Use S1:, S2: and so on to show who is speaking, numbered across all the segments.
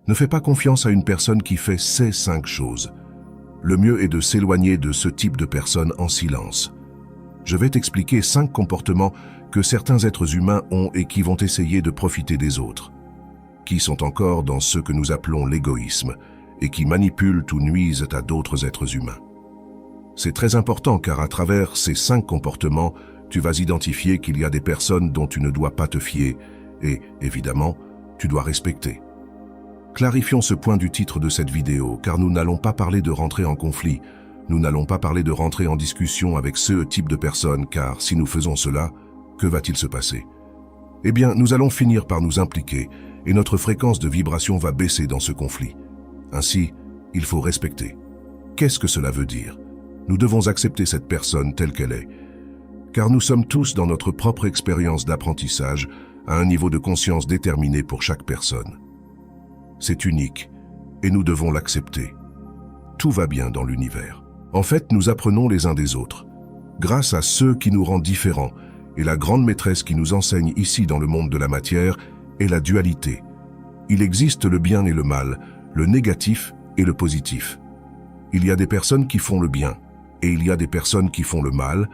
S1: Ne fais pas confiance à une personne qui fait ces 5 choses. Le mieux est de s'éloigner de ce type de personne en silence. Je vais t'expliquer 5 comportements que certains êtres humains ont et qui vont essayer de profiter des autres, qui sont encore dans ce que nous appelons l'égoïsme et qui manipulent ou nuisent à d'autres êtres humains. C'est très important car à travers ces 5 comportements, tu vas identifier qu'il y a des personnes dont tu ne dois pas te fier et, évidemment, tu dois respecter. Clarifions ce point du titre de cette vidéo, car nous n'allons pas parler de rentrer en conflit, nous n'allons pas parler de rentrer en discussion avec ce type de personnes, car si nous faisons cela, que va-t-il se passer? Eh bien, nous allons finir par nous impliquer et notre fréquence de vibration va baisser dans ce conflit. Ainsi, il faut respecter. Qu'est-ce que cela veut dire? Nous devons accepter cette personne telle qu'elle est, car nous sommes tous dans notre propre expérience d'apprentissage à un niveau de conscience déterminé pour chaque personne. C'est unique et nous devons l'accepter. Tout va bien dans l'univers. En fait, nous apprenons les uns des autres, grâce à ceux qui nous rendent différents, et la grande maîtresse qui nous enseigne ici dans le monde de la matière est la dualité. Il existe le bien et le mal, le négatif et le positif. Il y a des personnes qui font le bien, et il y a des personnes qui font le mal,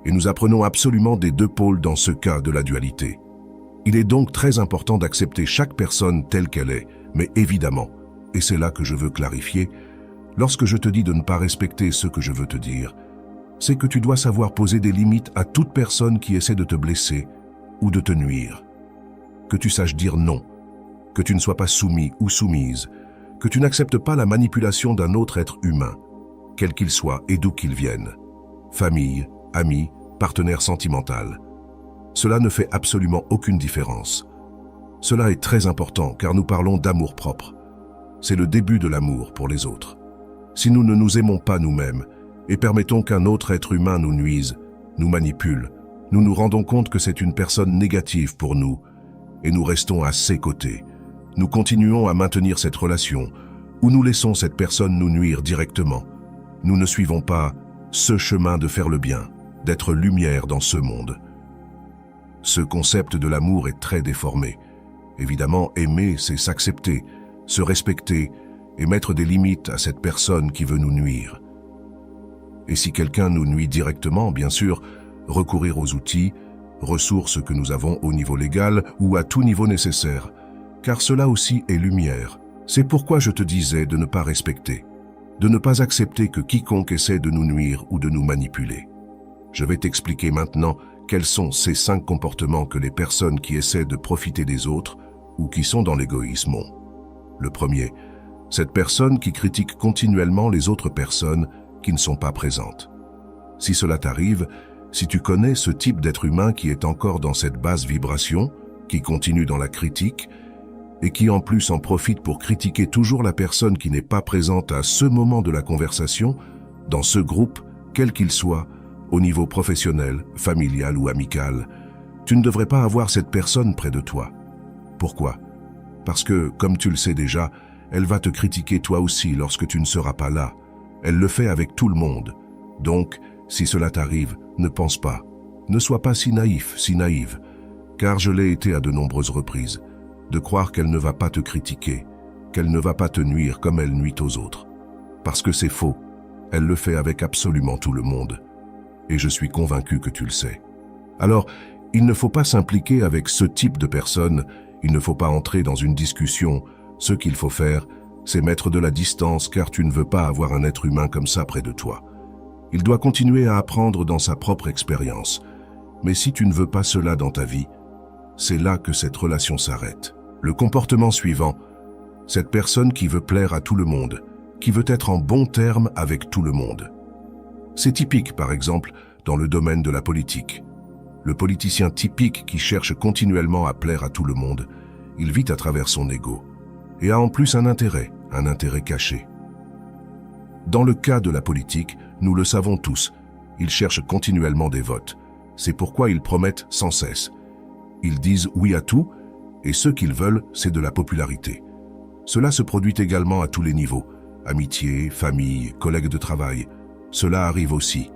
S1: et nous apprenons absolument des 2 pôles dans ce cas de la dualité. Il est donc très important d'accepter chaque personne telle qu'elle est, mais évidemment, et c'est là que je veux clarifier, lorsque je te dis de ne pas respecter ce que je veux te dire, c'est que tu dois savoir poser des limites à toute personne qui essaie de te blesser ou de te nuire. Que tu saches dire non, que tu ne sois pas soumis ou soumise, que tu n'acceptes pas la manipulation d'un autre être humain, quel qu'il soit et d'où qu'il vienne. Famille, amis, partenaire sentimental. Cela ne fait absolument aucune différence. Cela est très important car nous parlons d'amour-propre. C'est le début de l'amour pour les autres. Si nous ne nous aimons pas nous-mêmes et permettons qu'un autre être humain nous nuise, nous manipule, nous nous rendons compte que c'est une personne négative pour nous et nous restons à ses côtés. Nous continuons à maintenir cette relation ou nous laissons cette personne nous nuire directement. Nous ne suivons pas ce chemin de faire le bien, d'être lumière dans ce monde. Ce concept de l'amour est très déformé. Évidemment, aimer, c'est s'accepter, se respecter et mettre des limites à cette personne qui veut nous nuire. Et si quelqu'un nous nuit directement, bien sûr, recourir aux outils, ressources que nous avons au niveau légal ou à tout niveau nécessaire, car cela aussi est lumière. C'est pourquoi je te disais de ne pas respecter, de ne pas accepter que quiconque essaie de nous nuire ou de nous manipuler. Je vais t'expliquer maintenant quels sont ces 5 comportements que les personnes qui essaient de profiter des autres ou qui sont dans l'égoïsme ont. Le premier, cette personne qui critique continuellement les autres personnes qui ne sont pas présentes. Si cela t'arrive, si tu connais ce type d'être humain qui est encore dans cette basse vibration, qui continue dans la critique, et qui en plus en profite pour critiquer toujours la personne qui n'est pas présente à ce moment de la conversation, dans ce groupe, quel qu'il soit, au niveau professionnel, familial ou amical, tu ne devrais pas avoir cette personne près de toi. Pourquoi? Parce que, comme tu le sais déjà, elle va te critiquer toi aussi lorsque tu ne seras pas là. Elle le fait avec tout le monde. Donc, si cela t'arrive, ne pense pas. Ne sois pas si naïf, si naïve, car je l'ai été à de nombreuses reprises, de croire qu'elle ne va pas te critiquer, qu'elle ne va pas te nuire comme elle nuit aux autres. Parce que c'est faux. Elle le fait avec absolument tout le monde. Et je suis convaincu que tu le sais. Alors, il ne faut pas s'impliquer avec ce type de personnes, il ne faut pas entrer dans une discussion. Ce qu'il faut faire, c'est mettre de la distance car tu ne veux pas avoir un être humain comme ça près de toi. Il doit continuer à apprendre dans sa propre expérience. Mais si tu ne veux pas cela dans ta vie, c'est là que cette relation s'arrête. Le comportement suivant, cette personne qui veut plaire à tout le monde, qui veut être en bon terme avec tout le monde. C'est typique, par exemple, dans le domaine de la politique. Le politicien typique qui cherche continuellement à plaire à tout le monde, il vit à travers son ego et a en plus un intérêt caché. Dans le cas de la politique, nous le savons tous, ils cherchent continuellement des votes. C'est pourquoi ils promettent sans cesse. Ils disent oui à tout, et ce qu'ils veulent, c'est de la popularité. Cela se produit également à tous les niveaux, amitié, famille, collègues de travail. Cela arrive aussi.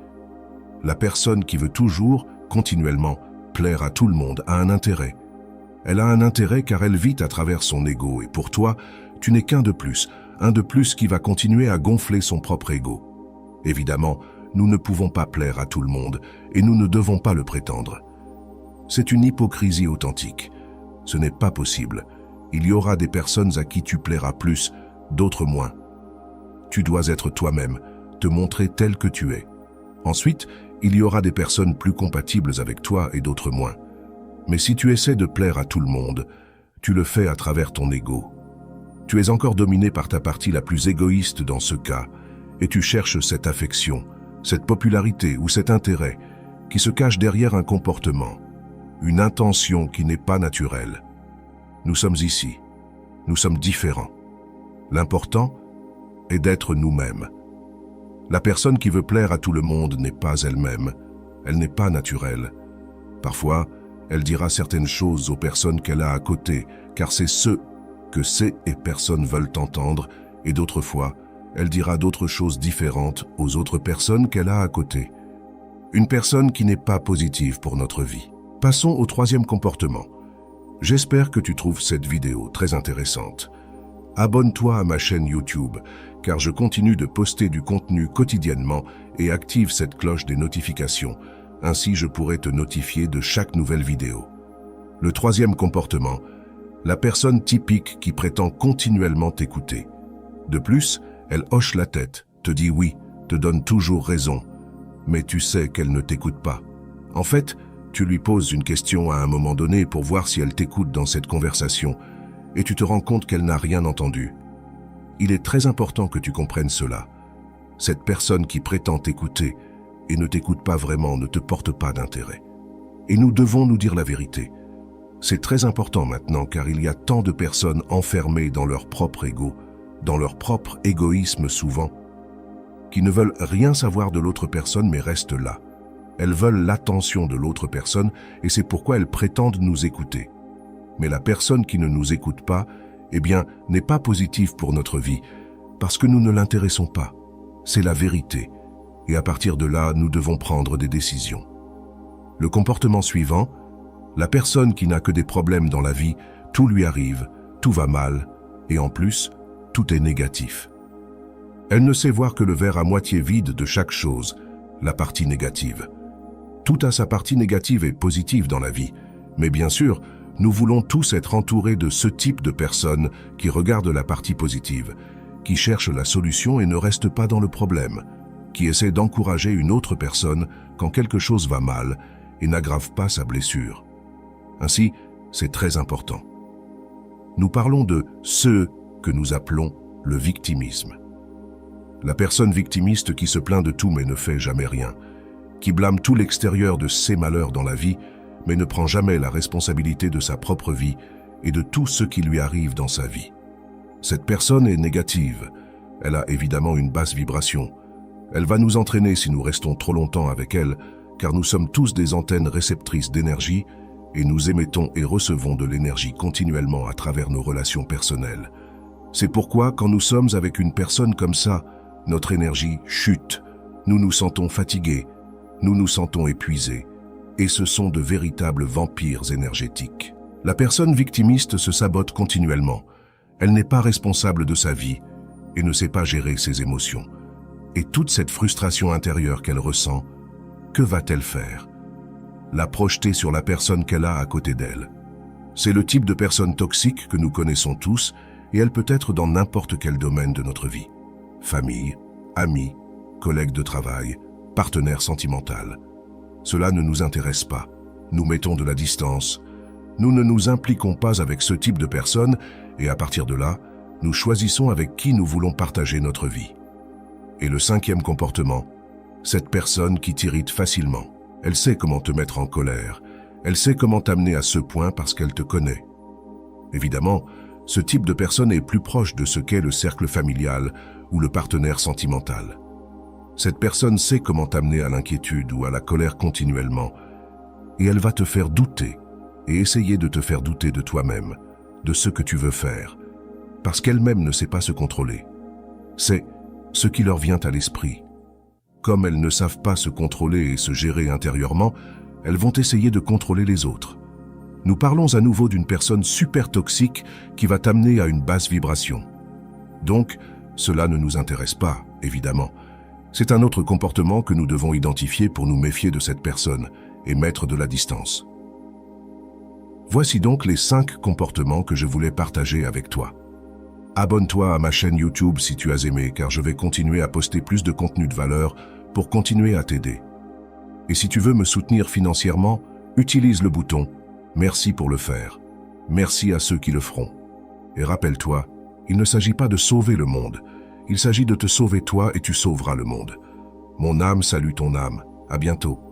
S1: La personne qui veut toujours, continuellement, plaire à tout le monde a un intérêt. Elle a un intérêt car elle vit à travers son ego et pour toi, Tu n'es qu'un de plus, un de plus qui va continuer à gonfler son propre ego. Évidemment, nous ne pouvons pas plaire à tout le monde et nous ne devons pas le prétendre. C'est une hypocrisie authentique. Ce n'est pas possible. Il y aura des personnes à qui tu plairas plus, d'autres moins. Tu dois être toi-même, te montrer tel que tu es. Ensuite, il y aura des personnes plus compatibles avec toi et d'autres moins. Mais si tu essaies de plaire à tout le monde, tu le fais à travers ton ego. Tu es encore dominé par ta partie la plus égoïste dans ce cas, et tu cherches cette affection, cette popularité ou cet intérêt qui se cache derrière un comportement, une intention qui n'est pas naturelle. Nous sommes ici, nous sommes différents. L'important est d'être nous-mêmes. La personne qui veut plaire à tout le monde n'est pas elle-même, elle n'est pas naturelle. Parfois, elle dira certaines choses aux personnes qu'elle a à côté, car c'est ce que ces et personnes veulent entendre, et d'autres fois, elle dira d'autres choses différentes aux autres personnes qu'elle a à côté. Une personne qui n'est pas positive pour notre vie. Passons au troisième comportement. J'espère que tu trouves cette vidéo très intéressante. Abonne-toi à ma chaîne YouTube, car je continue de poster du contenu quotidiennement et active cette cloche des notifications. Ainsi, je pourrai te notifier de chaque nouvelle vidéo. Le troisième comportement, la personne typique qui prétend continuellement t'écouter. De plus, elle hoche la tête, te dit oui, te donne toujours raison, mais tu sais qu'elle ne t'écoute pas. En fait, tu lui poses une question à un moment donné pour voir si elle t'écoute dans cette conversation, et tu te rends compte qu'elle n'a rien entendu. Il est très important que tu comprennes cela. Cette personne qui prétend t'écouter et ne t'écoute pas vraiment ne te porte pas d'intérêt. Et nous devons nous dire la vérité. C'est très important maintenant car il y a tant de personnes enfermées dans leur propre ego, dans leur propre égoïsme souvent, qui ne veulent rien savoir de l'autre personne mais restent là. Elles veulent l'attention de l'autre personne et c'est pourquoi elles prétendent nous écouter. Mais la personne qui ne nous écoute pas, eh bien, n'est pas positive pour notre vie, parce que nous ne l'intéressons pas. C'est la vérité. Et à partir de là, nous devons prendre des décisions. Le comportement suivant, la personne qui n'a que des problèmes dans la vie, tout lui arrive, tout va mal, et en plus, tout est négatif. Elle ne sait voir que le verre à moitié vide de chaque chose, la partie négative. Tout a sa partie négative et positive dans la vie, mais bien sûr, nous voulons tous être entourés de ce type de personnes qui regardent la partie positive, qui cherchent la solution et ne restent pas dans le problème, qui essaient d'encourager une autre personne quand quelque chose va mal et n'aggravent pas sa blessure. Ainsi, c'est très important. Nous parlons de ce que nous appelons le victimisme. La personne victimiste qui se plaint de tout mais ne fait jamais rien, qui blâme tout l'extérieur de ses malheurs dans la vie, mais ne prend jamais la responsabilité de sa propre vie et de tout ce qui lui arrive dans sa vie. Cette personne est négative. Elle a évidemment une basse vibration. Elle va nous entraîner si nous restons trop longtemps avec elle, car nous sommes tous des antennes réceptrices d'énergie et nous émettons et recevons de l'énergie continuellement à travers nos relations personnelles. C'est pourquoi, quand nous sommes avec une personne comme ça, notre énergie chute, nous nous sentons fatigués, nous nous sentons épuisés, et ce sont de véritables vampires énergétiques. La personne victimiste se sabote continuellement. Elle n'est pas responsable de sa vie et ne sait pas gérer ses émotions. Et toute cette frustration intérieure qu'elle ressent, que va-t-elle faire? La projeter sur la personne qu'elle a à côté d'elle. C'est le type de personne toxique que nous connaissons tous et elle peut être dans n'importe quel domaine de notre vie. Famille, amis, collègues de travail, partenaire sentimental. Cela ne nous intéresse pas. Nous mettons de la distance. Nous ne nous impliquons pas avec ce type de personnes et à partir de là, nous choisissons avec qui nous voulons partager notre vie. Et le cinquième comportement, cette personne qui t'irrite facilement. Elle sait comment te mettre en colère. Elle sait comment t'amener à ce point parce qu'elle te connaît. Évidemment, ce type de personne est plus proche de ce qu'est le cercle familial ou le partenaire sentimental. Cette personne sait comment t'amener à l'inquiétude ou à la colère continuellement, et elle va te faire douter et essayer de te faire douter de toi-même, de ce que tu veux faire, parce qu'elle-même ne sait pas se contrôler. C'est ce qui leur vient à l'esprit. Comme elles ne savent pas se contrôler et se gérer intérieurement, elles vont essayer de contrôler les autres. Nous parlons à nouveau d'une personne super toxique qui va t'amener à une basse vibration. Donc, cela ne nous intéresse pas, évidemment. C'est un autre comportement que nous devons identifier pour nous méfier de cette personne et mettre de la distance. Voici donc les 5 comportements que je voulais partager avec toi. Abonne-toi à ma chaîne YouTube si tu as aimé, car je vais continuer à poster plus de contenu de valeur pour continuer à t'aider. Et si tu veux me soutenir financièrement, utilise le bouton « Merci pour le faire ». Merci à ceux qui le feront. Et rappelle-toi, il ne s'agit pas de sauver le monde, il s'agit de te sauver toi et tu sauveras le monde. Mon âme salue ton âme. À bientôt.